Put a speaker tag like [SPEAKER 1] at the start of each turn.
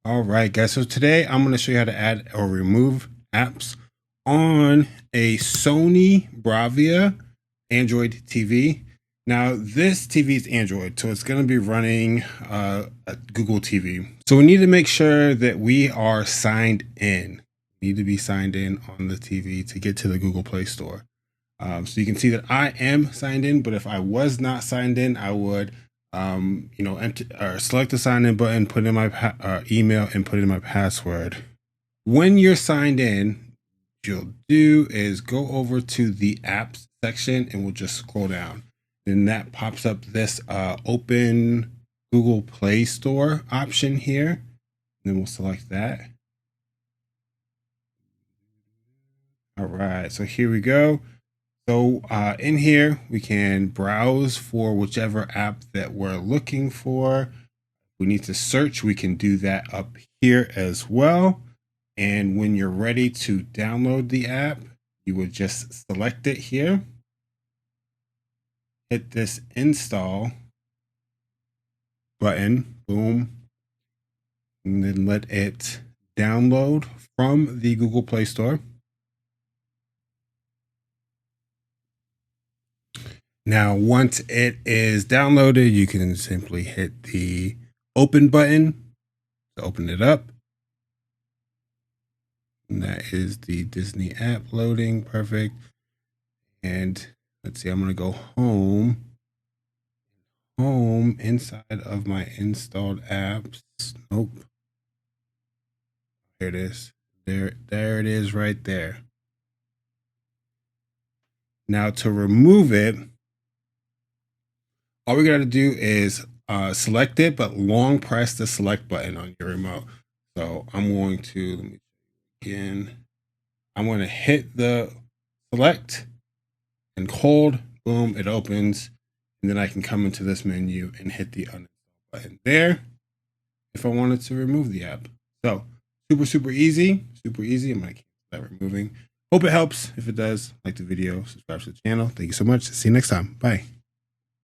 [SPEAKER 1] All right, guys. So today I'm going to show you how to add or remove apps on a Sony Bravia Android TV. Now, this TV is Android, so it's going to be running a Google TV. So we need to make sure that we are signed in. We need to be signed in on the TV to get to the Google Play Store. So you can see that I am signed in, but if I was not signed in, I would enter or select the sign in button, put in my email and put in my password. When you're signed in, what you'll do is go over to the apps section and we'll just scroll down. Then that pops up this open Google Play Store option here. And then we'll select that. All right, so here we go. So in here, we can browse for whichever app that we're looking for. If we need to search, we can do that up here as well. And when you're ready to download the app, you would just select it here. Hit this install button, boom, and then let it download from the Google Play Store. Now, once it is downloaded, you can simply hit the open button to open it up. And that is the Disney app loading. Perfect. And let's see, I'm going to go home inside of my installed apps. Nope. There it is. There it is right there. Now to remove it, all we got to do is select it, but long press the select button on your remote. So I'm going to, let me again, I'm going to hit the select and hold, boom, it opens. And then I can come into this menu and hit the uninstall button there if I wanted to remove the app. So super easy, I'm going to cancel that removing. Hope it helps. If it does, like the video, subscribe to the channel. Thank you so much. See you next time. Bye.